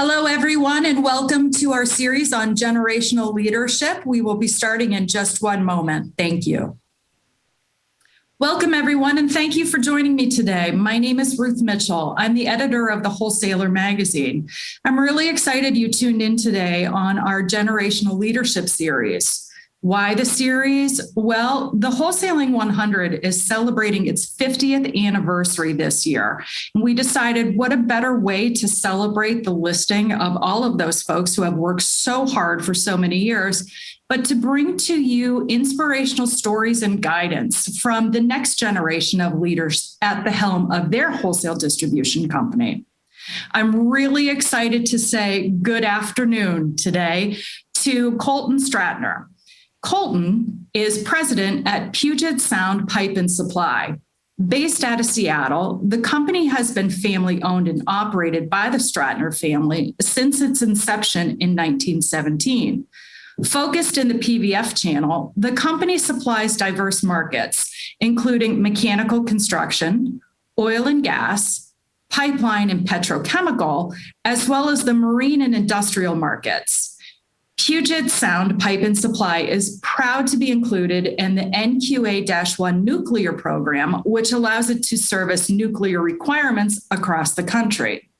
Hello, everyone, and welcome to our series on generational leadership. We will be starting in just one moment. Thank you. Welcome, everyone, and thank you for joining me today. My name is Ruth Mitchell. I'm the editor of the Wholesaler magazine. I'm really excited you tuned in today on our generational leadership series. Why the series? Well, the Wholesaling 100 is celebrating its 50th anniversary this year. And we decided what a better way to celebrate the listing of all of those folks who have worked so hard for so many years, but to bring to you inspirational stories and guidance from the next generation of leaders at the helm of their wholesale distribution company. I'm really excited to say good afternoon today to Koltin Stratiner. Koltin is president at Puget Sound Pipe and Supply. Based out of Seattle, the company has been family owned and operated by the Stratiner family since its inception in 1917. Focused in the PVF channel, the company supplies diverse markets, including mechanical construction, oil and gas, pipeline and petrochemical, as well as the marine and industrial markets. Puget Sound Pipe and Supply is proud to be included in the NQA-1 nuclear program, which allows it to service nuclear requirements across the country.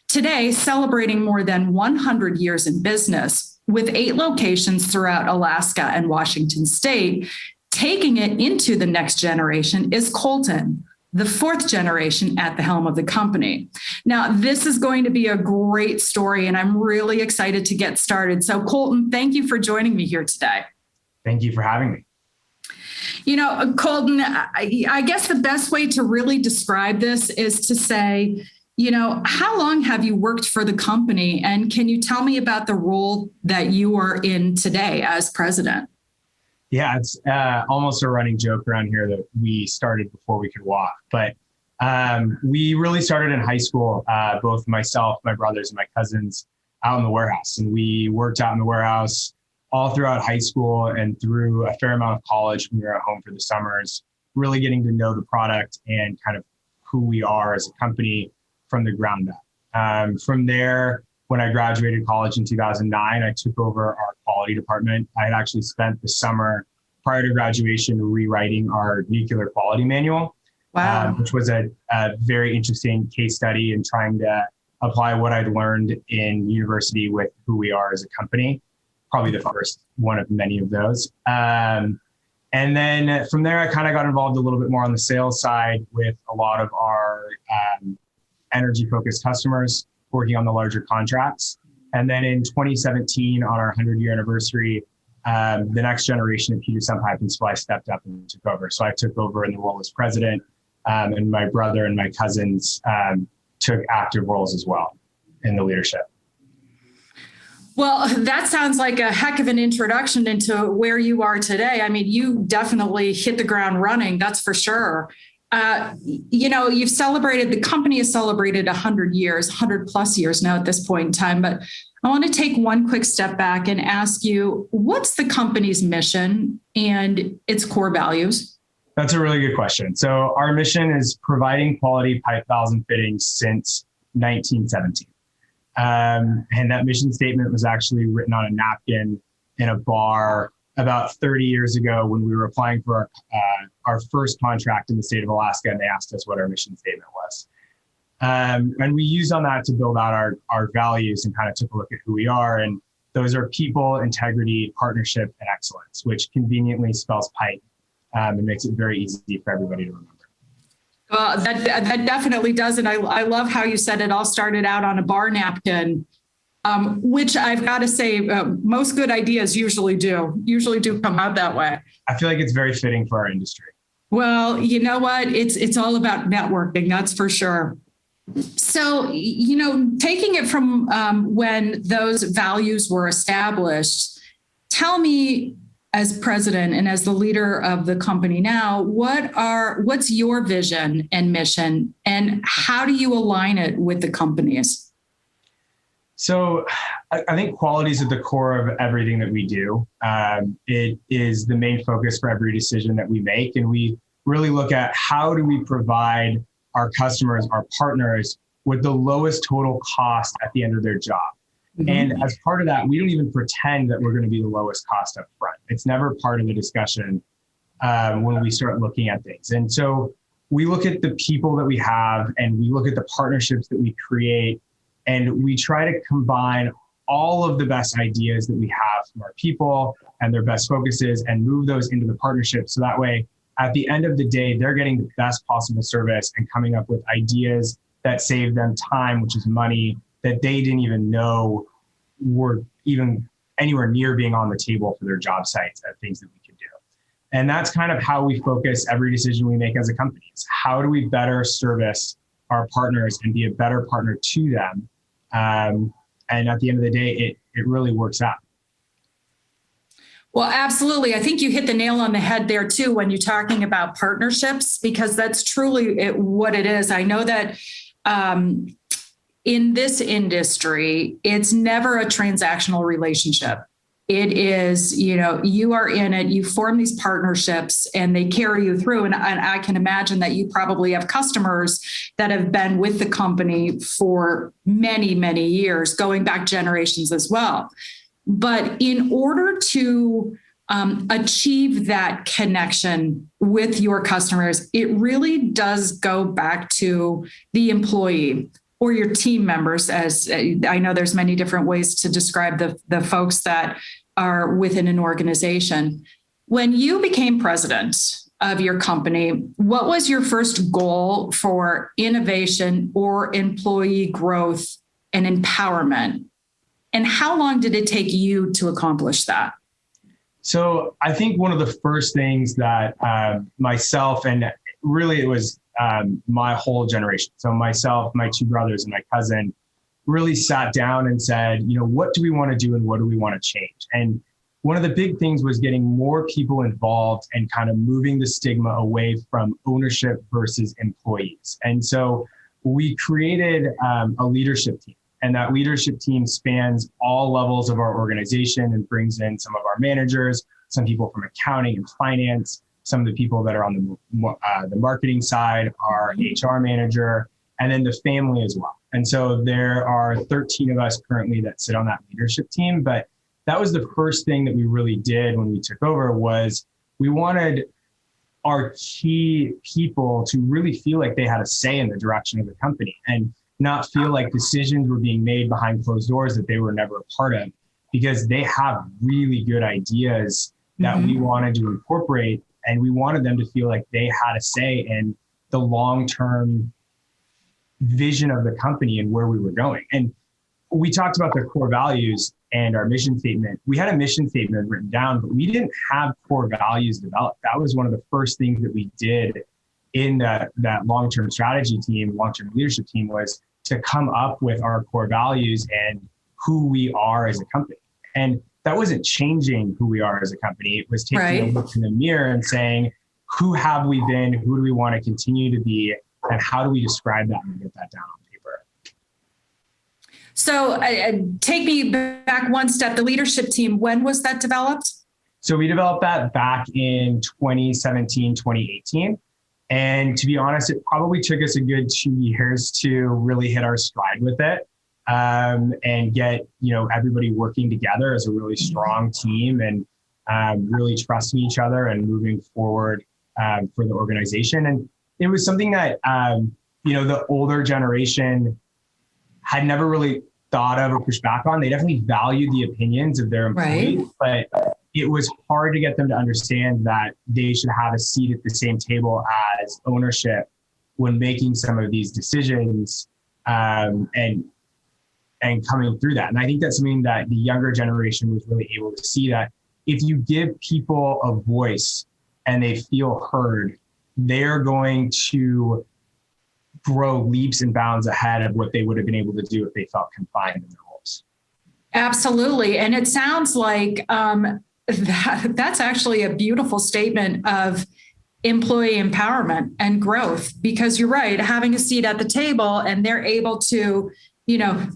Today, celebrating more than 100 years in business, with 8 locations throughout Alaska and Washington state, taking it into the next generation is Koltin, the 4th generation at the helm of the company. Now, this is going to be a great story, and I'm really excited to get started. So, Koltin, thank you for joining me here today. Thank you for having me. You know, Koltin, I guess the best way to really describe this is to say, you know, how long have you worked for the company? And can you tell me about the role that you are in today as president? Yeah, it's almost a running joke around here that we started before we could walk. But we really started in high school, both myself, my brothers, and my cousins out in the warehouse. And we worked out in the warehouse all throughout high school and through a fair amount of college when we were at home for the summers, really getting to know the product and kind of who we are as a company from the ground up. From there, when I graduated college in 2009, I took over our quality department. I had actually spent the summer prior to graduation rewriting our nuclear quality manual, which was a very interesting case study in trying to apply what I'd learned in university with who we are as a company, probably the first one of many of those. And then from there, I kind of got involved a little bit more on the sales side with a lot of our energy-focused customers, working on the larger contracts. And then in 2017, on our 100-year anniversary, the next generation of Puget Sound Pipe and Supply stepped up and took over. So I took over in the role as president, and my brother and my cousins took active roles as well in the leadership. Well, that sounds like a heck of an introduction into where you are today. I mean, you definitely hit the ground running, that's for sure. You know, the company has celebrated 100 years, 100 plus years now at this point in time. But I want to take one quick step back and ask you, what's the company's mission and its core values? That's a really good question. So our mission is providing quality pipe, valves, and fittings since 1917. And that mission statement was actually written on a napkin in a bar about 30 years ago when we were applying for our first contract in the state of Alaska, and they asked us what our mission statement was. And we used on that to build out our values and kind of took a look at who we are. And those are people, integrity, partnership, and excellence, which conveniently spells pipe and makes it very easy for everybody to remember. That definitely does. And I love how you said it all started out on a bar napkin. Which I've got to say, most good ideas usually do come out that way. I feel like it's very fitting for our industry. Well, you know what? It's all about networking, that's for sure. So, you know, taking it from when those values were established, tell me, as president and as the leader of the company now, what's your vision and mission, and how do you align it with the company's? So I think quality is at the core of everything that we do. It is the main focus for every decision that we make. And we really look at how do we provide our customers, our partners, with the lowest total cost at the end of their job. Mm-hmm. And as part of that, we don't even pretend that we're going to be the lowest cost up front. It's never part of the discussion when we start looking at things. And so we look at the people that we have and we look at the partnerships that we create, and we try to combine all of the best ideas that we have from our people and their best focuses and move those into the partnership. So that way, at the end of the day, they're getting the best possible service and coming up with ideas that save them time, which is money, that they didn't even know were even anywhere near being on the table for their job sites at things that we could do. And that's kind of how we focus every decision we make as a company. Is how do we better service our partners and be a better partner to them? And at the end of the day, it really works out. Well, absolutely. I think you hit the nail on the head there too, when you're talking about partnerships, because that's truly what it is. I know that in this industry, it's never a transactional relationship. It is, you are in it, you form these partnerships and they carry you through. And I can imagine that you probably have customers that have been with the company for many, many years, going back generations as well. But in order to achieve that connection with your customers, it really does go back to the employee or your team members. As I know there's many different ways to describe the folks that are within an organization. When you became president of your company, what was your first goal for innovation or employee growth and empowerment? And how long did it take you to accomplish that? So I think one of the first things that myself, and really it was my whole generation, so myself, my two brothers, and my cousin, really sat down and said, what do we want to do and what do we want to change? And one of the big things was getting more people involved and kind of moving the stigma away from ownership versus employees. And so we created a leadership team. And that leadership team spans all levels of our organization and brings in some of our managers, some people from accounting and finance, some of the people that are on the marketing side, our HR manager, and then the family as well. And so there are 13 of us currently that sit on that leadership team. But that was the first thing that we really did when we took over, was we wanted our key people to really feel like they had a say in the direction of the company and not feel like decisions were being made behind closed doors that they were never a part of, because they have really good ideas that we wanted to incorporate, and we wanted them to feel like they had a say in the long-term vision of the company and where we were going. And we talked about the core values and our mission statement. We had a mission statement written down, but we didn't have core values developed. That was one of the first things that we did in that long-term strategy team, long-term leadership team, was to come up with our core values and who we are as a company. And that wasn't changing who we are as a company. It was taking a look in the mirror and saying, who have we been? Who do we want to continue to be? And how do we describe that and get that down on paper? So take me back one step. The leadership team, when was that developed? So we developed that back in 2017, 2018. And to be honest, it probably took us a good 2 years to really hit our stride with it, and get, everybody working together as a really strong team and really trusting each other and moving forward for the organization. And it was something that, the older generation had never really thought of or pushed back on. They definitely valued the opinions of their employees, but it was hard to get them to understand that they should have a seat at the same table as ownership when making some of these decisions, and coming through that. And I think that's something that the younger generation was really able to see, that if you give people a voice and they feel heard, they're going to grow leaps and bounds ahead of what they would have been able to do if they felt confined in their roles. Absolutely. And it sounds like that's actually a beautiful statement of employee empowerment and growth, because you're right, having a seat at the table and they're able to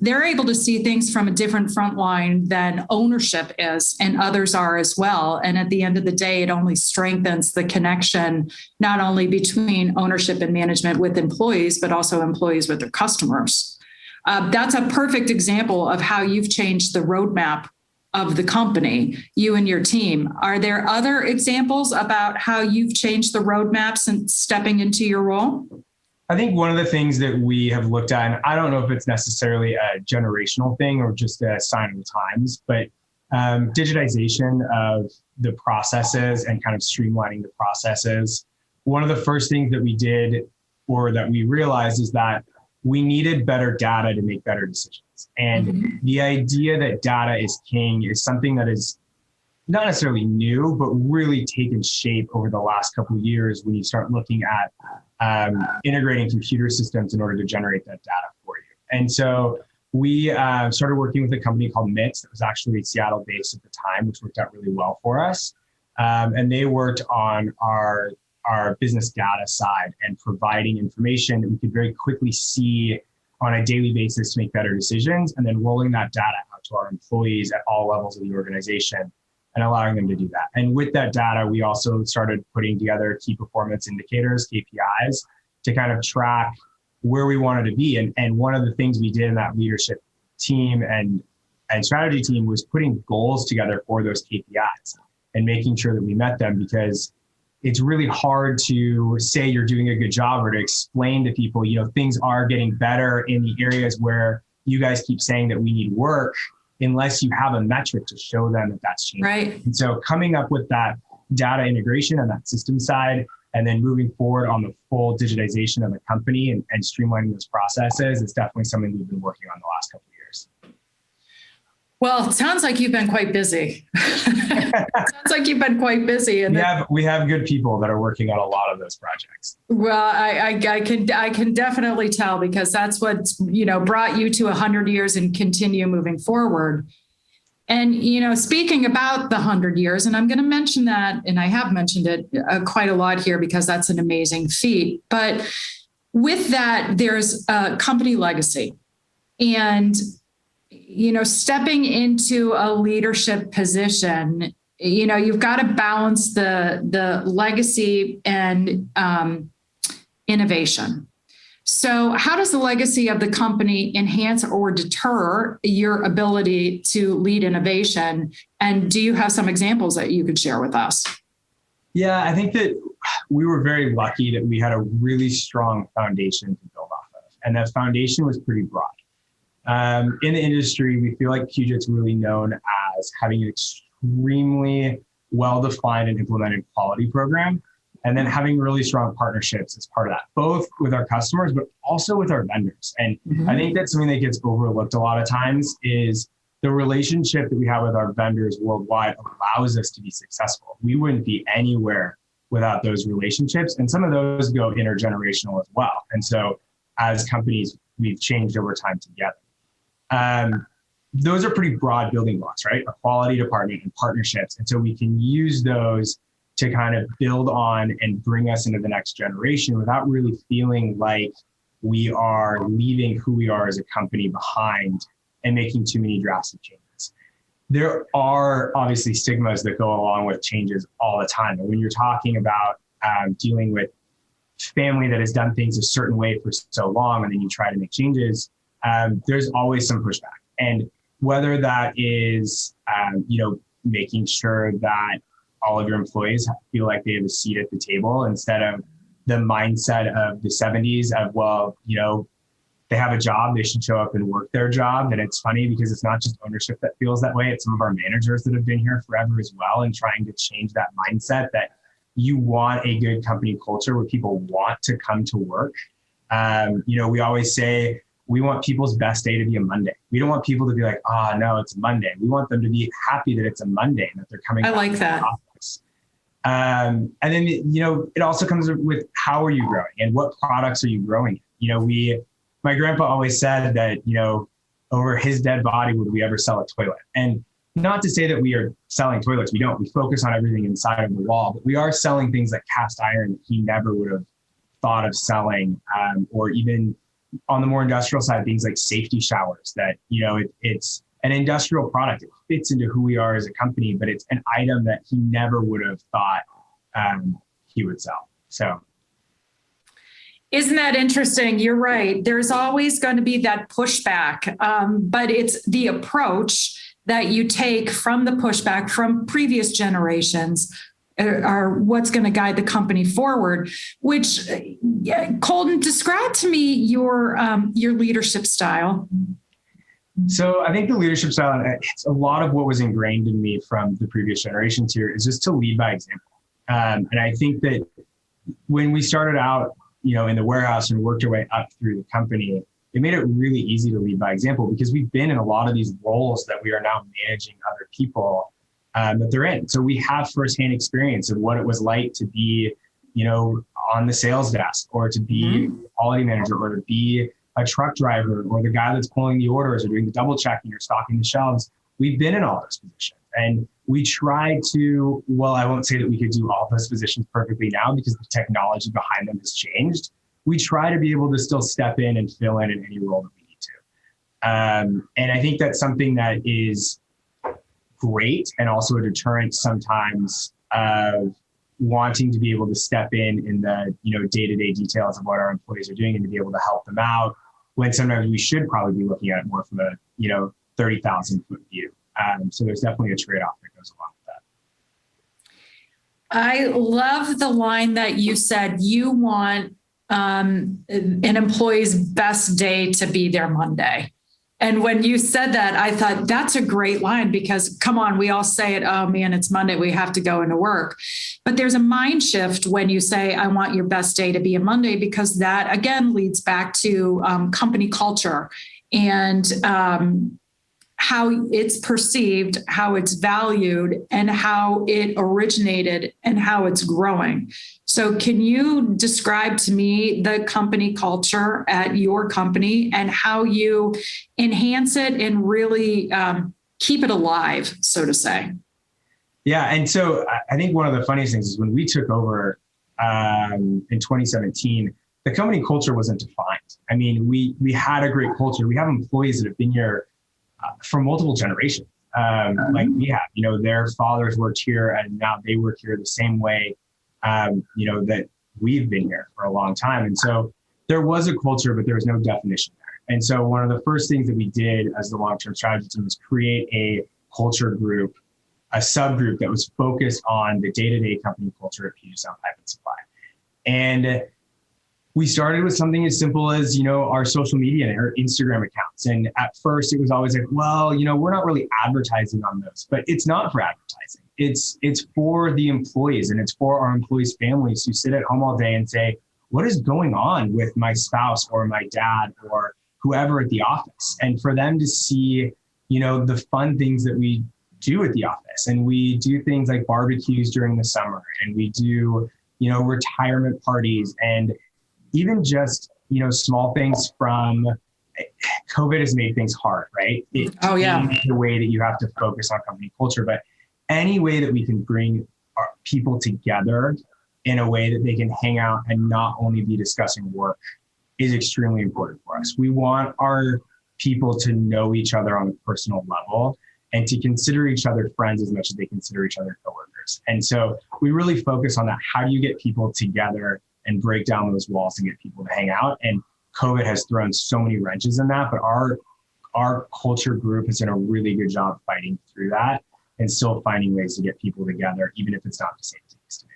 they're able to see things from a different front line than ownership is, and others are as well. And at the end of the day, it only strengthens the connection, not only between ownership and management with employees, but also employees with their customers. That's a perfect example of how you've changed the roadmap of the company, you and your team. Are there other examples about how you've changed the roadmap since stepping into your role? I think one of the things that we have looked at, and I don't know if it's necessarily a generational thing or just a sign of the times, but digitization of the processes and kind of streamlining the processes. One of the first things that we did, or that we realized, is that we needed better data to make better decisions. And the idea that data is king is something that is not necessarily new, but really taken shape over the last couple of years when you start looking at integrating computer systems in order to generate that data for you. And so we started working with a company called MITS that was actually Seattle based at the time, which worked out really well for us. And they worked on our business data side and providing information that we could very quickly see on a daily basis to make better decisions, and then rolling that data out to our employees at all levels of the organization and allowing them to do that. And with that data, we also started putting together key performance indicators, KPIs, to kind of track where we wanted to be. And one of the things we did in that leadership team and strategy team was putting goals together for those KPIs and making sure that we met them, because it's really hard to say you're doing a good job or to explain to people, things are getting better in the areas where you guys keep saying that we need work, unless you have a metric to show them that that's changing. Right. And so coming up with that data integration on that system side, and then moving forward on the full digitization of the company and streamlining those processes is definitely something we've been working on the last couple of years. Well, it sounds like you've been quite busy. Sounds like you've been quite busy. And we have good people that are working on a lot of those projects. Well, I can definitely tell, because that's what's, brought you to 100 years and continue moving forward. And, speaking about the 100 years, and I'm going to mention that, and I have mentioned it quite a lot here because that's an amazing feat. But with that, there's a company legacy. And stepping into a leadership position, you've got to balance the legacy and innovation. So how does the legacy of the company enhance or deter your ability to lead innovation? And do you have some examples that you could share with us? Yeah, I think that we were very lucky that we had a really strong foundation to build off of. And that foundation was pretty broad. In the industry, we feel like Puget's really known as having an extremely well-defined and implemented quality program, and then having really strong partnerships as part of that, both with our customers, but also with our vendors. And I think that's something that gets overlooked a lot of times, is the relationship that we have with our vendors worldwide allows us to be successful. We wouldn't be anywhere without those relationships. And some of those go intergenerational as well. And so as companies, we've changed over time together. Those are pretty broad building blocks, right? A quality department and partnerships. And so we can use those to kind of build on and bring us into the next generation without really feeling like we are leaving who we are as a company behind and making too many drastic changes. There are obviously stigmas that go along with changes all the time. And when you're talking about dealing with family that has done things a certain way for so long, and then you try to make changes, there's always some pushback. And whether that is, making sure that all of your employees feel like they have a seat at the table instead of the mindset of the 70s of, well, they have a job, they should show up and work their job. And it's funny because it's not just ownership that feels that way. It's some of our managers that have been here forever as well, and trying to change that mindset that you want a good company culture where people want to come to work. We always say, we want people's best day to be a Monday. We don't want people to be like, no, it's a Monday. We want them to be happy that it's a Monday and that they're coming. I like that. Office. And then, it also comes with how are you growing and what products are you growing? My grandpa always said that, over his dead body, would we ever sell a toilet? And not to say that we are selling toilets. We don't. We focus on everything inside of the wall, but we are selling things like cast iron that he never would have thought of selling, or even on the more industrial side, things like safety showers that, it's an industrial product. It fits into who we are as a company, but it's an item that he never would have thought he would sell. So. Isn't that interesting? You're right. There's always going to be that pushback, but it's the approach that you take from the pushback from previous generations are what's going to guide the company forward. Which, Koltin, describe to me your leadership style. So I think the leadership style, it's a lot of what was ingrained in me from the previous generations here, is just to lead by example. And I think that when we started out, in the warehouse and worked our way up through the company, it made it really easy to lead by example because we've been in a lot of these roles that we are now managing other people that they're in. So we have firsthand experience of what it was like to be, on the sales desk, or to be a quality manager, or to be a truck driver, or the guy that's pulling the orders or doing the double checking or stocking the shelves. We've been in all those positions, and we try to, I won't say that we could do all those positions perfectly now because the technology behind them has changed. We try to be able to still step in and fill in any role that we need to. And I think that's something that is great, and also a deterrent sometimes of wanting to be able to step in the, day-to-day details of what our employees are doing and to be able to help them out, when sometimes we should probably be looking at it more from a, 30,000 foot view. So there's definitely a trade-off that goes along with that. I love the line that you said, you want an employee's best day to be their Monday. And when you said that, I thought that's a great line because, come on, we all say it, oh man, it's Monday, we have to go into work. But there's a mind shift when you say, I want your best day to be a Monday, because that, again, leads back to company culture and how it's perceived, how it's valued, and how it originated and how it's growing. So can you describe to me the company culture at your company and how you enhance it and really keep it alive, so to say? Yeah. And so I think one of the funniest things is when we took over in 2017, the company culture wasn't defined. I mean, we had a great culture. We have employees that have been here for multiple generations, like we have, their fathers worked here and now they work here the same way, that we've been here for a long time. And so there was a culture, but there was no definition there. And so one of the first things that we did as the long-term strategy team was create a culture group, a subgroup that was focused on the day-to-day company culture at Puget Sound Pipe and Supply. And we started with something as simple as, our social media and our Instagram accounts. And at first it was always like, we're not really advertising on those, but it's not for advertising. It's for the employees, and it's for our employees' families who sit at home all day and say, what is going on with my spouse or my dad or whoever at the office? And for them to see, the fun things that we do at the office. And we do things like barbecues during the summer, and we do, retirement parties, and even just, small things from COVID has made things hard, right? It changed the way that you have to focus on company culture, but any way that we can bring our people together in a way that they can hang out and not only be discussing work is extremely important for us. We want our people to know each other on a personal level and to consider each other friends as much as they consider each other coworkers. And so we really focus on that. How do you get people together and break down those walls and get people to hang out? And COVID has thrown so many wrenches in that, but our culture group has done a really good job fighting through that and still finding ways to get people together, even if it's not the same as it used to be.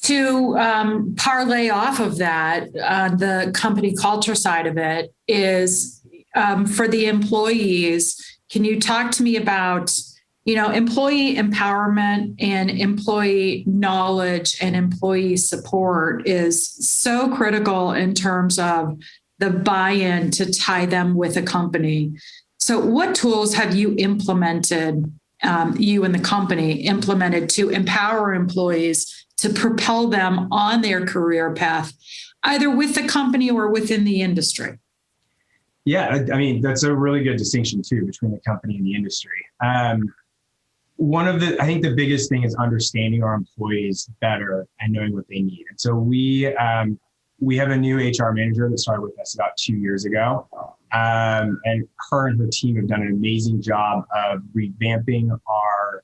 To parlay off of that, the company culture side of it is for the employees. Can you talk to me about, employee empowerment and employee knowledge and employee support is so critical in terms of the buy-in to tie them with a company. So what tools have you implemented, you and the company implemented to empower employees to propel them on their career path, either with the company or within the industry? Yeah, I mean, that's a really good distinction too between the company and the industry. I think the biggest thing is understanding our employees better and knowing what they need. And so we we have a new HR manager that started with us about 2 years ago. And her and her team have done an amazing job of revamping our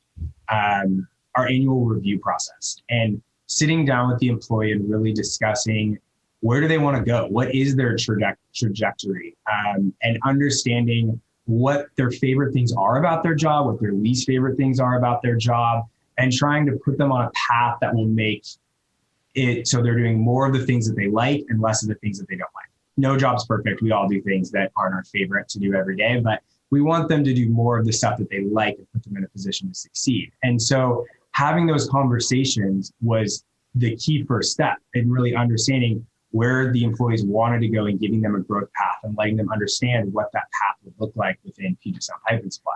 annual review process and sitting down with the employee and really discussing where do they want to go? What is their trajectory? And understanding what their favorite things are about their job, what their least favorite things are about their job, and trying to put them on a path that will make it so they're doing more of the things that they like and less of the things that they don't like. No job's perfect. We all do things that aren't our favorite to do every day, but we want them to do more of the stuff that they like and put them in a position to succeed. And so having those conversations was the key first step in really understanding where the employees wanted to go and giving them a growth path and letting them understand what that path would look like within Puget Sound Pipe and Supply.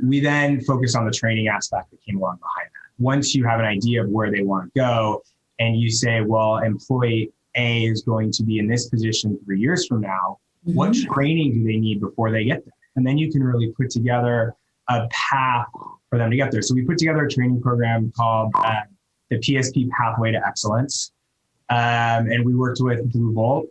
We then focused on the training aspect that came along behind that. Once you have an idea of where they want to go and you say, well, employee A is going to be in this position 3 years from now, what training do they need before they get there? And then you can really put together a path for them to get there. So we put together a training program called the PSP Pathway to Excellence. And we worked with Blue Volt,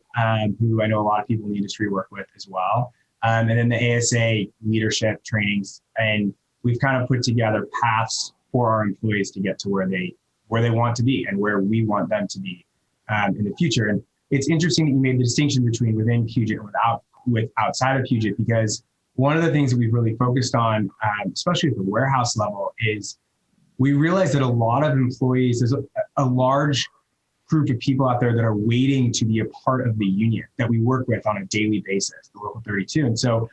who I know a lot of people in the industry work with as well. And then the ASA leadership trainings. And we've kind of put together paths for our employees to get to where they want to be and where we want them to be in the future. And it's interesting that you made the distinction between within Puget and with outside of Puget, because one of the things that we've really focused on, especially at the warehouse level, is we realize that a lot of employees, there's a large group of people out there that are waiting to be a part of the union that we work with on a daily basis, the Local 32. And so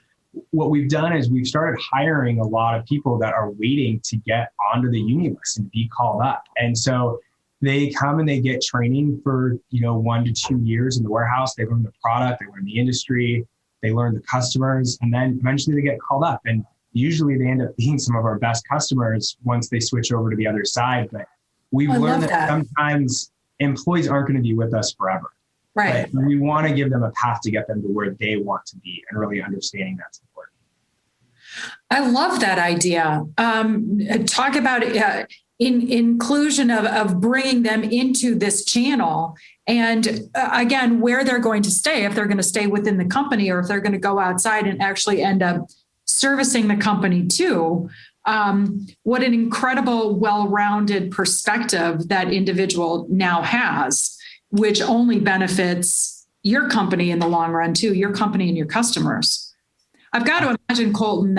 what we've done is we've started hiring a lot of people that are waiting to get onto the union list and be called up. And so they come and they get training for 1 to 2 years in the warehouse. They learn the product, they learn the industry, they learn the customers, and then eventually they get called up. And usually they end up being some of our best customers once they switch over to the other side. But we've learned that sometimes employees aren't going to be with us forever. Right. But we want to give them a path to get them to where they want to be and really understanding that's important. I love that idea. Talk about inclusion of bringing them into this channel and again, where they're going to stay, if they're going to stay within the company or if they're going to go outside and actually end up servicing the company too. What an incredible, well-rounded perspective that individual now has, which only benefits your company in the long run too, your company and your customers. I've got to imagine, Koltin,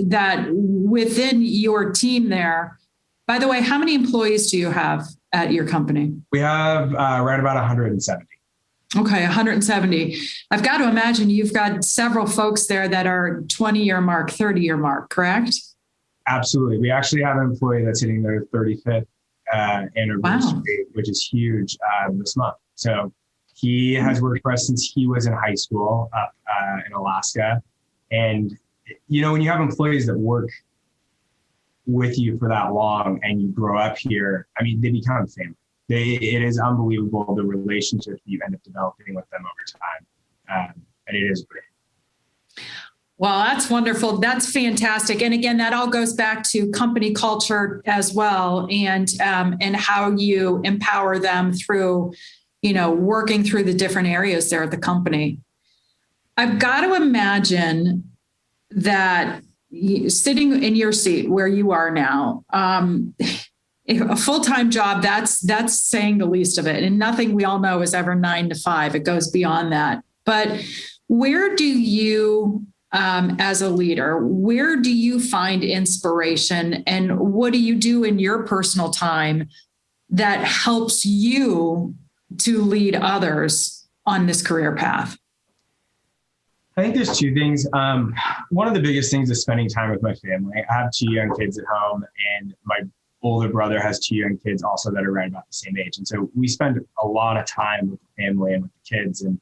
that within your team there, by the way, how many employees do you have at your company? We have right about 170. Okay, 170. I've got to imagine you've got several folks there that are 20-year mark, 30-year mark, correct? Absolutely. We actually have an employee that's hitting their 35th anniversary, which is huge this month. So he has worked for us since he was in high school up in Alaska. And, when you have employees that work with you for that long and you grow up here, I mean, they become family. It is unbelievable the relationships you end up developing with them over time. And it is great. Well, that's wonderful. That's fantastic. And again, that all goes back to company culture as well, and how you empower them through, working through the different areas there at the company. I've got to imagine that sitting in your seat where you are now, a full-time job, that's saying the least of it. And nothing we all know is ever 9 to 5. It goes beyond that. But where do you, as a leader, where do you find inspiration, and what do you do in your personal time that helps you to lead others on this career path? I think there's two things. One of the biggest things is spending time with my family. I have 2 young kids at home, and my older brother has 2 young kids also that are right about the same age. And so we spend a lot of time with the family and with the kids. And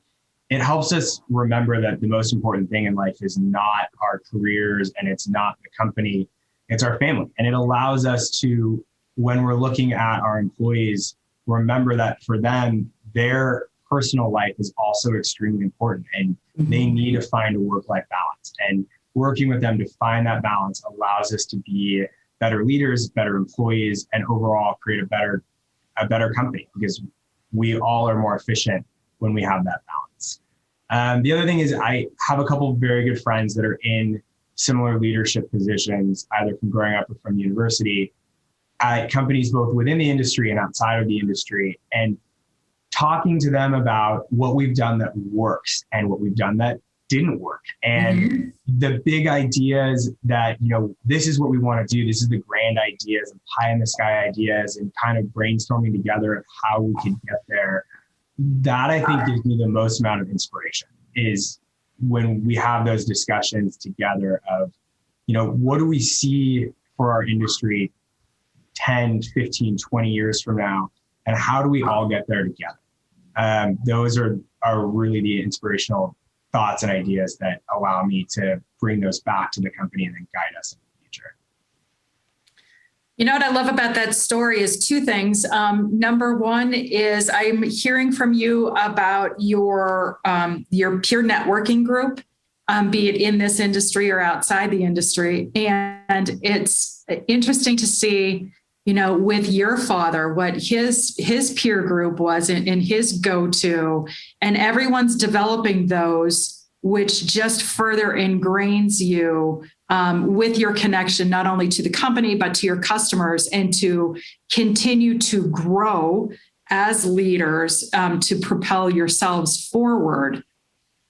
it helps us remember that the most important thing in life is not our careers and it's not the company, it's our family. And it allows us to, when we're looking at our employees, remember that for them, their personal life is also extremely important, and they need to find a work-life balance. And working with them to find that balance allows us to be better leaders, better employees, and overall create a better company, because we all are more efficient when we have that balance. The other thing is I have a couple of very good friends that are in similar leadership positions, either from growing up or from university, at companies both within the industry and outside of the industry, and talking to them about what we've done that works and what we've done that didn't work. And the big ideas that, this is what we want to do. This is the grand ideas and pie in the sky ideas, and kind of brainstorming together of how we can get there. That I think gives me the most amount of inspiration, is when we have those discussions together of, what do we see for our industry 10, 15, 20 years from now, and how do we all get there together? Those are really the inspirational thoughts and ideas that allow me to bring those back to the company and then guide us in the future. You know what I love about that story is two things. Number one is I'm hearing from you about your peer networking group, be it in this industry or outside the industry. And it's interesting to see, with your father, what his peer group was in his go-to, and everyone's developing those, which just further ingrains you with your connection, not only to the company, but to your customers, and to continue to grow as leaders to propel yourselves forward.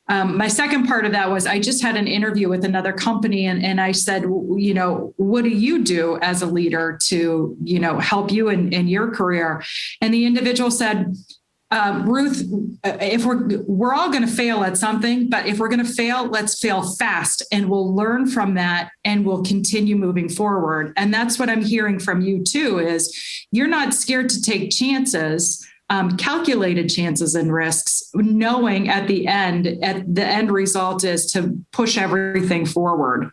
My second part of that was I just had an interview with another company, and I said, what do you do as a leader to, help you in your career? And the individual said, Ruth, if we're all going to fail at something, but if we're going to fail, let's fail fast, and we'll learn from that and we'll continue moving forward. And that's what I'm hearing from you too, is you're not scared to take chances, calculated chances and risks, knowing at the end result is to push everything forward.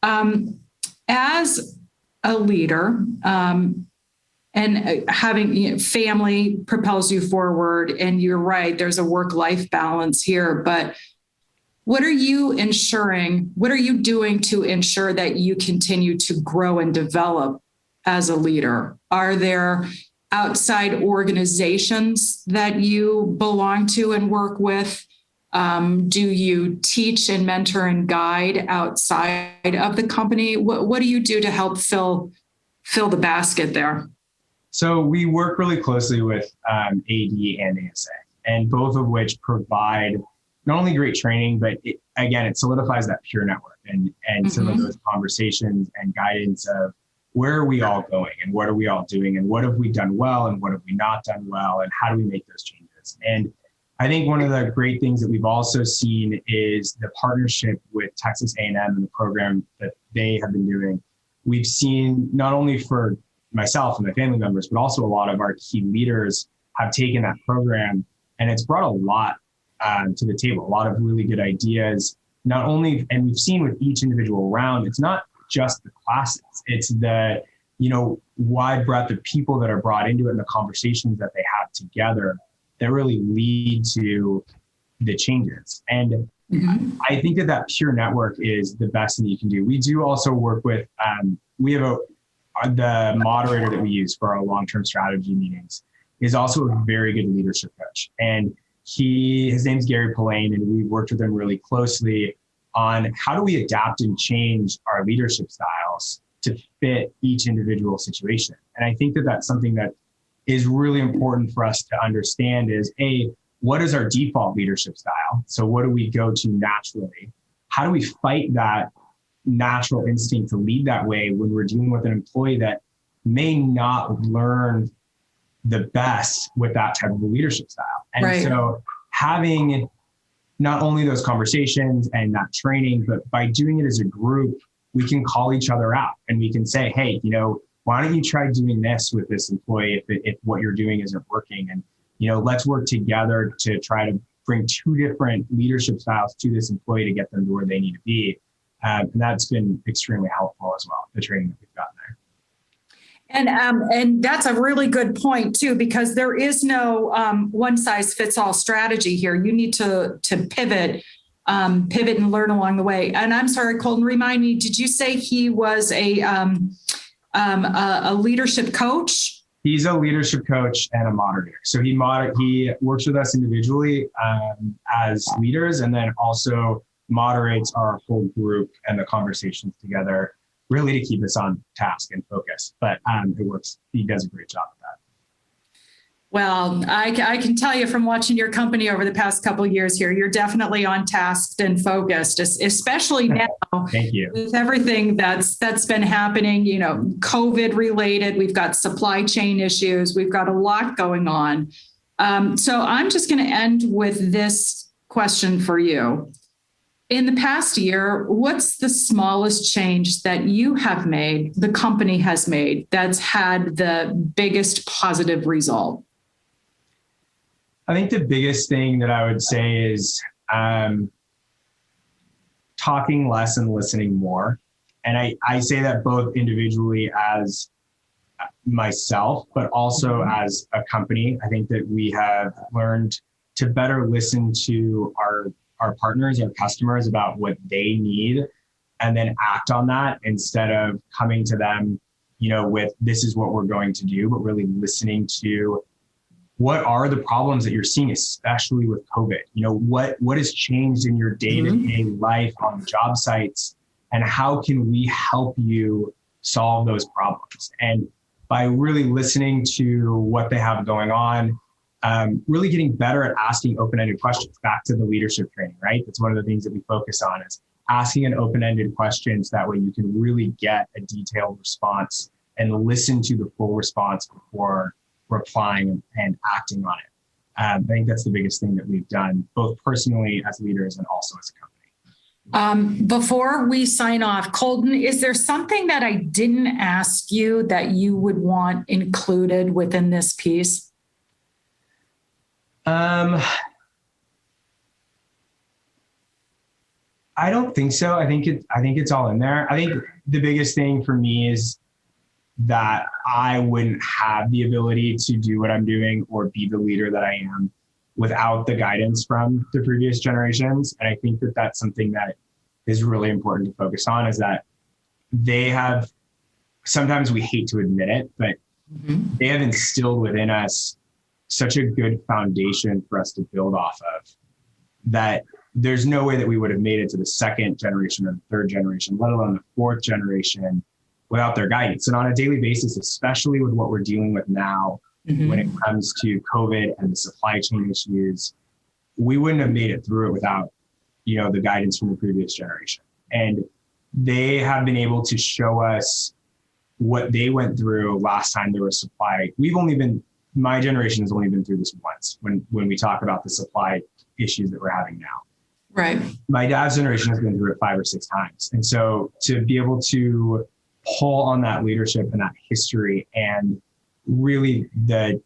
As a leader, and having family propels you forward, and you're right, there's a work-life balance here, but what are you ensuring? What are you doing to ensure that you continue to grow and develop as a leader? Are there outside organizations that you belong to and work with? Do you teach and mentor and guide outside of the company? What do you do to help fill the basket there? So we work really closely with AD and ASA, and both of which provide not only great training, but it solidifies that peer network and some of those conversations and guidance of where are we all going and what are we all doing and what have we done well and what have we not done well and how do we make those changes. And I think one of the great things that we've also seen is the partnership with Texas A&M and the program that they have been doing. We've seen not only for myself and my family members, but also a lot of our key leaders have taken that program, and it's brought a lot to the table, a lot of really good ideas, not only, and we've seen with each individual round, it's not just the classes, it's the, wide breadth of people that are brought into it and the conversations that they have together that really lead to the changes. And I think that pure network is the best thing you can do. We do also work with, we have the moderator that we use for our long-term strategy meetings is also a very good leadership coach. And his name's Gary Pillane, and we worked with him really closely on how do we adapt and change our leadership styles to fit each individual situation. And I think that's something that is really important for us to understand is what is our default leadership style? So what do we go to naturally? How do we fight that natural instinct to lead that way when we're dealing with an employee that may not learn the best with that type of a leadership style? And so having not only those conversations and that training, but by doing it as a group, we can call each other out and we can say, hey, why don't you try doing this with this employee if what you're doing isn't working? And, let's work together to try to bring two different leadership styles to this employee to get them to where they need to be. And that's been extremely helpful as well, the training that we've gotten there. And that's a really good point too, because there is no one size fits all strategy here. You need to pivot and learn along the way. And I'm sorry, Koltin, remind me, did you say he was a leadership coach? He's a leadership coach and a moderator. So he works with us individually as leaders, and then also moderates our whole group and the conversations together, really to keep us on task and focus. But it works. He does a great job of that. Well, I can tell you from watching your company over the past couple of years here, you're definitely on task and focused, especially now. Thank you. With everything that's been happening, COVID related, we've got supply chain issues, we've got a lot going on. So I'm just going to end with this question for you. In the past year, what's the smallest change that you have made, the company has made, that's had the biggest positive result? I think the biggest thing that I would say is talking less and listening more. And I say that both individually as myself, but also as a company. I think that we have learned to better listen to our partners, our customers about what they need, and then act on that instead of coming to them, with this is what we're going to do, but really listening to what are the problems that you're seeing, especially with COVID? What has changed in your day-to-day life on the job sites, and how can we help you solve those problems? And by really listening to what they have going on, really getting better at asking open-ended questions. Back to the leadership training, right? That's one of the things that we focus on, is asking an open-ended questions. That way you can really get a detailed response and listen to the full response before replying and acting on it. I think that's the biggest thing that we've done, both personally as leaders and also as a company. Before we sign off, Koltin, is there something that I didn't ask you that you would want included within this piece? I don't think so. I think it's all in there. I think the biggest thing for me is that I wouldn't have the ability to do what I'm doing or be the leader that I am without the guidance from the previous generations. And I think that that's something that is really important to focus on, is that they have, sometimes we hate to admit it, but they have instilled within us such a good foundation for us to build off of, that there's no way that we would have made it to the second generation or the third generation, let alone the fourth generation, without their guidance. And on a daily basis, especially with what we're dealing with now, when it comes to COVID and the supply chain issues, we wouldn't have made it through it without, the guidance from the previous generation. And they have been able to show us what they went through last time there was supply. My generation has only been through this once when we talk about the supply issues that we're having now. Right. My dad's generation has been through it 5 or 6 times. And so to be able to pull on that leadership and that history, and really the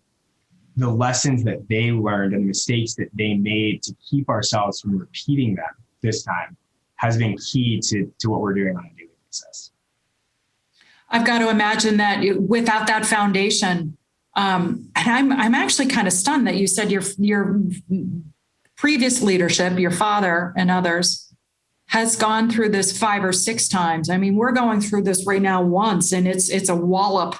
lessons that they learned and the mistakes that they made to keep ourselves from repeating them this time, has been key to what we're doing on a daily basis. I've got to imagine that without that foundation, and I'm actually kind of stunned that you said your previous leadership, your father and others, has gone through this 5 or 6 times. I mean, we're going through this right now once, and it's a wallop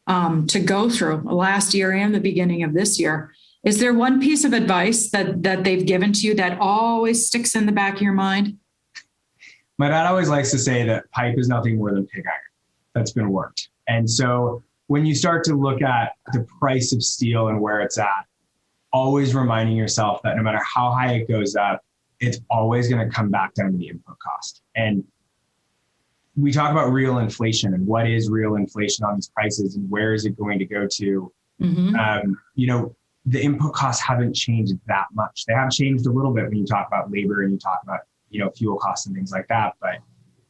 to go through last year and the beginning of this year. Is there one piece of advice that they've given to you that always sticks in the back of your mind? My dad always likes to say that pipe is nothing more than pig iron that's been worked. And so when you start to look at the price of steel and where it's at, always reminding yourself that no matter how high it goes up, it's always going to come back down to the input cost. And we talk about real inflation and what is real inflation on these prices and where is it going to go to. The input costs haven't changed that much. They have changed a little bit when you talk about labor and you talk about, fuel costs and things like that. But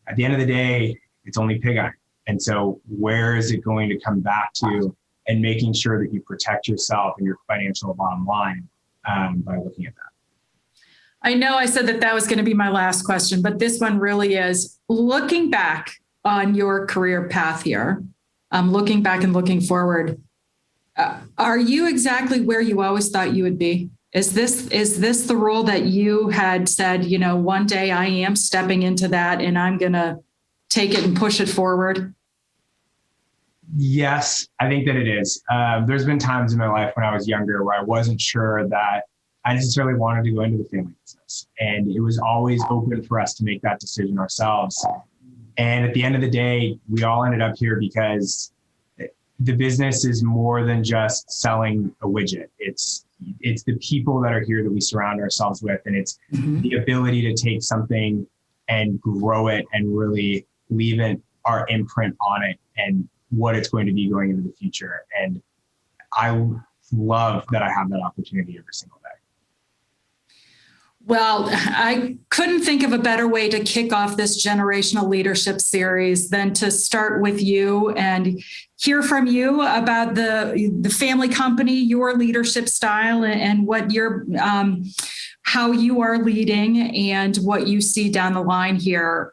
at the end of the day, it's only pig iron. And so where is it going to come back to, and making sure that you protect yourself and your financial bottom line by looking at that. I know I said that was going to be my last question, but this one really is, looking back on your career path here, looking back and looking forward, are you exactly where you always thought you would be? Is this the role that you had said, one day I am stepping into that and I'm going to take it and push it forward? Yes, I think that it is. There's been times in my life when I was younger where I wasn't sure that I necessarily wanted to go into the family business. And it was always open for us to make that decision ourselves. And at the end of the day, we all ended up here because the business is more than just selling a widget. It's the people that are here that we surround ourselves with. And it's the ability to take something and grow it and really leave our imprint on it and what it's going to be going into the future. And I love that I have that opportunity every single day. Well, I couldn't think of a better way to kick off this generational leadership series than to start with you and hear from you about the family company, your leadership style, and what your how you are leading and what you see down the line here.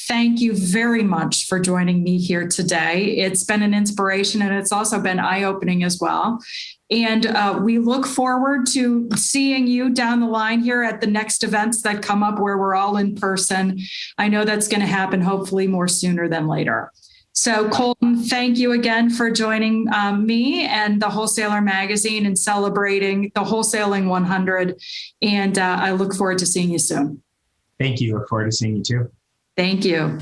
Thank you very much for joining me here today. It's been an inspiration, and it's also been eye-opening as well. And we look forward to seeing you down the line here at the next events that come up where we're all in person. I know that's going to happen hopefully more sooner than later. So Koltin, thank you again for joining me and the Wholesaler magazine and celebrating the Wholesaling 100. And I look forward to seeing you soon. Thank you. Look forward to seeing you too. Thank you.